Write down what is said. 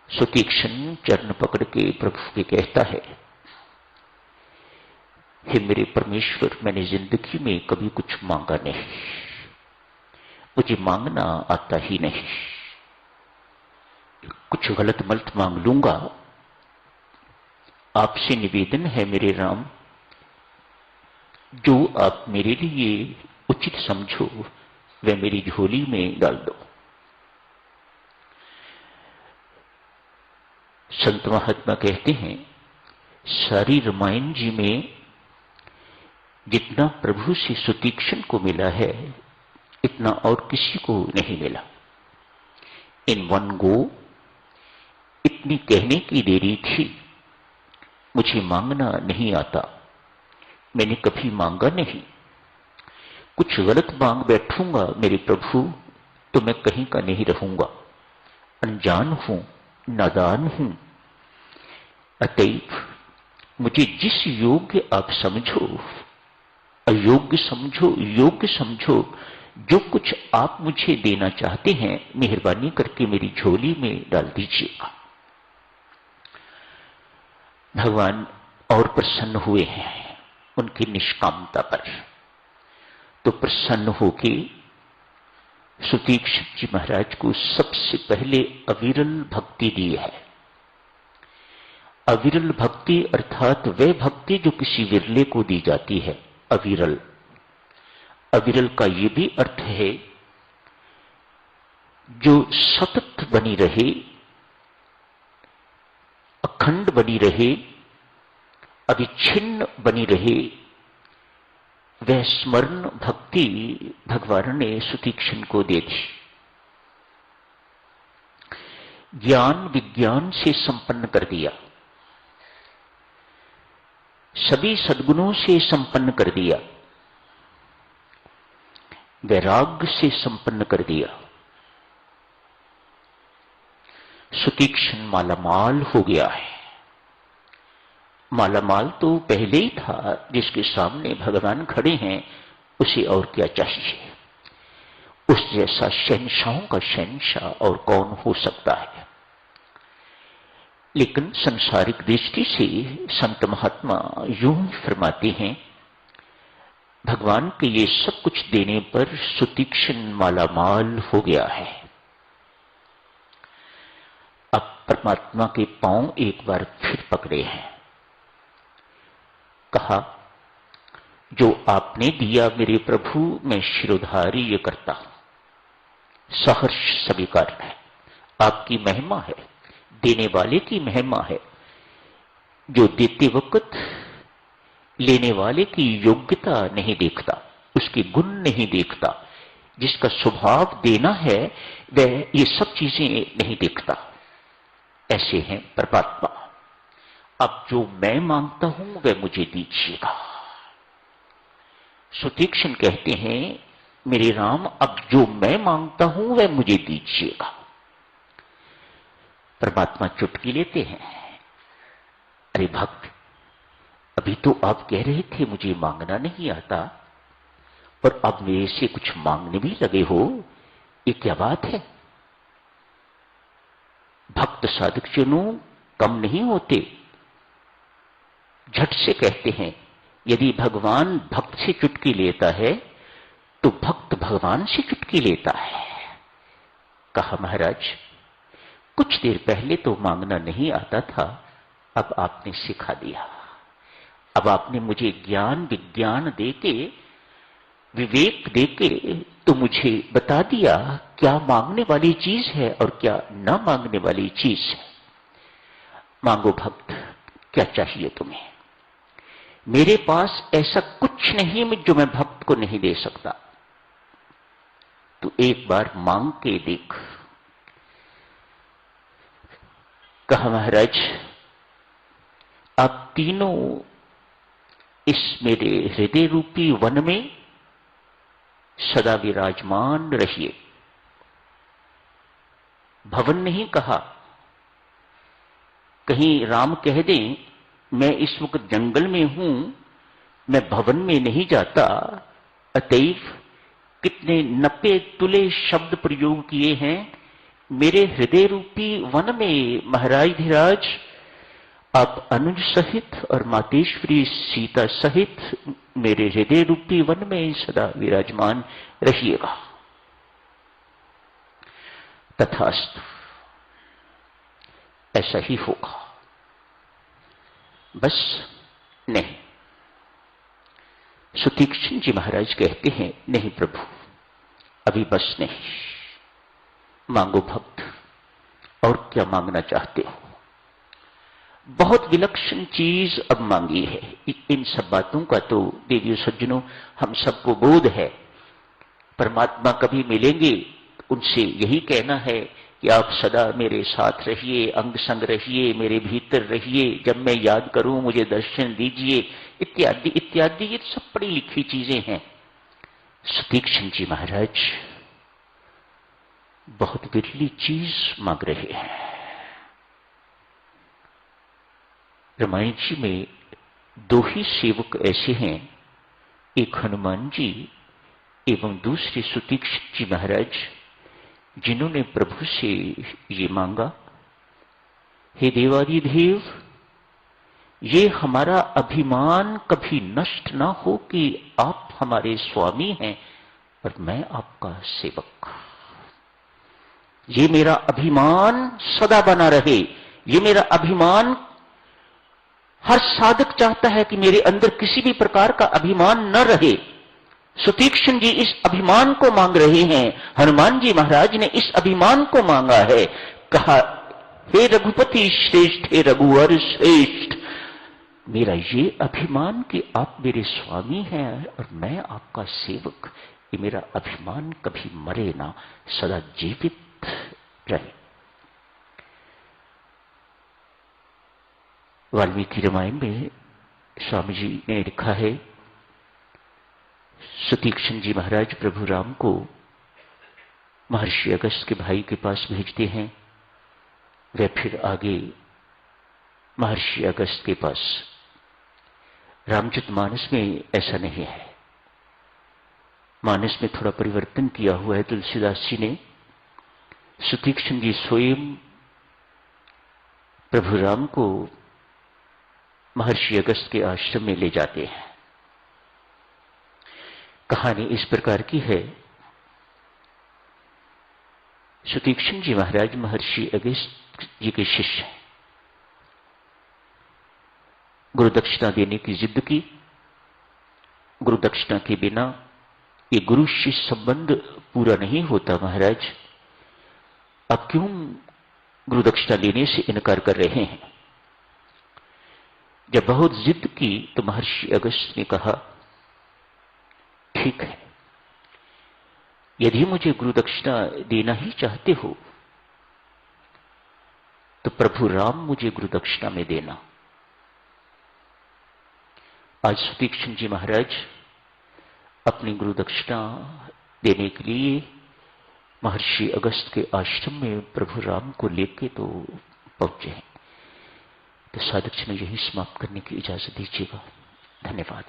सुतीक्ष्ण चरण पकड़ के प्रभु के कहता है, हे मेरे परमेश्वर, मैंने जिंदगी में कभी कुछ मांगा नहीं, मुझे मांगना आता ही नहीं। कुछ गलत मलत मांग लूंगा। आपसे निवेदन है मेरे राम, जो आप मेरे लिए उचित समझो वह मेरी झोली में डाल दो। संत महात्मा कहते हैं, सारी रामायण जी में जितना प्रभु से सुतीक्ष्ण को मिला है इतना और किसी को नहीं मिला। इन वन गो इतनी कहने की देरी थी, मुझे मांगना नहीं आता, मैंने कभी मांगा नहीं। कुछ गलत मांग बैठूंगा मेरे प्रभु तो मैं कहीं का नहीं रहूंगा। अनजान हूं, नादान हूं, अतएव मुझे जिस योग्य आप समझो, अयोग्य समझो, योग्य समझो, जो कुछ आप मुझे देना चाहते हैं मेहरबानी करके मेरी झोली में डाल दीजिएगा। भगवान और प्रसन्न हुए हैं उनकी निष्कामता पर, तो प्रसन्न होके सुतीक्ष्ण जी महाराज को सबसे पहले अविरल भक्ति दी है। अविरल भक्ति अर्थात वह भक्ति जो किसी विरले को दी जाती है, अविरल। अविरल का यह भी अर्थ है जो सतत बनी रहे, अखंड बनी रहे, अविच्छिन्न बनी रहे, वह स्मरण भक्ति भगवान ने सुतीक्ष्ण को दे दी। ज्ञान विज्ञान से संपन्न कर दिया, सभी सद्गुणों से संपन्न कर दिया, वैराग्य से संपन्न कर दिया। सुतीक्ष्ण मालामाल हो गया है। मालामाल तो पहले ही था, जिसके सामने भगवान खड़े हैं उसे और क्या चाहिए। उस जैसा शहंशाहों का शहंशाह और कौन हो सकता है। लेकिन संसारिक दृष्टि से संत महात्मा यूं ही फरमाते हैं, भगवान के ये सब कुछ देने पर सुतीक्ष्ण मालामाल हो गया है। अब परमात्मा के पांव एक बार फिर पकड़े हैं। कहा, जो आपने दिया मेरे प्रभु मैं शिरोधार्य करता हूं, सहर्ष स्वीकार है। आपकी महिमा है, देने वाले की महिमा है। जो देते वक्त लेने वाले की योग्यता नहीं देखता, उसके गुण नहीं देखता, जिसका स्वभाव देना है वह ये सब चीजें नहीं देखता, ऐसे हैं परमात्मा। अब जो मैं मांगता हूं वह मुझे दीजिएगा। सुतीक्ष्ण कहते हैं, मेरे राम अब जो मैं मांगता हूं वह मुझे दीजिएगा। परमात्मा चुटकी लेते हैं, अरे भक्त, अभी तो आप कह रहे थे मुझे मांगना नहीं आता, और अब मेरे से कुछ मांगने भी लगे हो, ये क्या बात है। भक्त साधक जनों कम नहीं होते। झट से कहते हैं, यदि भगवान भक्त से चुटकी लेता है तो भक्त भगवान से चुटकी लेता है। कहा, महाराज कुछ देर पहले तो मांगना नहीं आता था, अब आपने सिखा दिया। अब आपने मुझे ज्ञान विज्ञान देके, विवेक देके तो मुझे बता दिया क्या मांगने वाली चीज है और क्या न मांगने वाली चीज है। मांगो भक्त, क्या चाहिए तुम्हें। मेरे पास ऐसा कुछ नहीं जो मैं भक्त को नहीं दे सकता। तो एक बार मांग के देख। कहा, महाराज आप तीनों इस मेरे हृदय रूपी वन में सदा विराजमान रहिए। भवन नहीं कहा, कहीं राम कह दें मैं इस वक्त जंगल में हूं, मैं भवन में नहीं जाता। अतएव कितने नपे तुले शब्द प्रयोग किए हैं मेरे हृदय रूपी वन में महाराज धीराज आप अनुज सहित और मातेश्वरी सीता सहित मेरे हृदय रूपी वन में सदा विराजमान रहिएगा। तथास्तु, ऐसा ही होगा। बस नहीं। सुतीक्ष्ण जी महाराज कहते हैं, नहीं प्रभु, अभी बस नहीं, मांगो भक्त, और क्या मांगना चाहते हो? बहुत विलक्षण चीज अब मांगी है। इन सब बातों का तो देवियों सज्जनों हम सबको बोध है। परमात्मा कभी मिलेंगे, उनसे यही कहना है कि आप सदा मेरे साथ रहिए, अंग संग रहिए, मेरे भीतर रहिए, जब मैं याद करूं मुझे दर्शन दीजिए, इत्यादि इत्यादि। ये सब पढ़ी लिखी चीजें हैं। सुतीक्ष्ण जी महाराज बहुत विरली चीज मांग रहे हैं। रामायण जी में दो ही सेवक ऐसे हैं, एक हनुमान जी एवं दूसरे सुतीक्ष्ण जी महाराज, जिन्होंने प्रभु से ये मांगा, हे देवादिदेव, ये हमारा अभिमान कभी नष्ट ना हो कि आप हमारे स्वामी हैं और मैं आपका सेवक। ये मेरा अभिमान सदा बना रहे। ये मेरा अभिमान, हर साधक चाहता है कि मेरे अंदर किसी भी प्रकार का अभिमान न रहे। सुतीक्ष्ण जी इस अभिमान को मांग रहे हैं। हनुमान जी महाराज ने इस अभिमान को मांगा है। कहा, हे रघुपति श्रेष्ठ, हे रघुवर श्रेष्ठ, मेरा ये अभिमान कि आप मेरे स्वामी हैं और मैं आपका सेवक, ये मेरा अभिमान कभी मरे ना, सदा जीवित रहे। वाल्मीकि रामायण में स्वामी जी ने लिखा है, सुतीक्ष्ण जी महाराज प्रभु राम को महर्षि अगस्त के भाई के पास भेजते हैं। वे फिर आगे महर्षि अगस्त के पास। रामचरितमानस में ऐसा नहीं है। मानस में थोड़ा परिवर्तन किया हुआ है तुलसीदास जी ने। सुतीक्ष्ण जी स्वयं प्रभु राम को महर्षि अगस्त के आश्रम में ले जाते हैं। कहानी इस प्रकार की है, सुतीक्ष्ण जी महाराज महर्षि अगस्त जी के शिष्य हैं। गुरु दक्षिणा देने की जिद की। गुरु दक्षिणा के बिना ये गुरु शिष्य संबंध पूरा नहीं होता। महाराज, आप क्यों गुरु दक्षिणा लेने से इनकार कर रहे हैं? जब बहुत जिद की तो महर्षि अगस्त ने कहा, ठीक है, यदि मुझे गुरु दक्षिणा देना ही चाहते हो तो प्रभु राम मुझे गुरु दक्षिणा में देना। आज सुतीक्ष्ण जी महाराज अपनी गुरु दक्षिणा देने के लिए महर्षि अगस्त के आश्रम में प्रभु राम को लेके तो पहुंचे हैं। तो साधक जी में यही समाप्त करने की इजाजत दीजिएगा। धन्यवाद।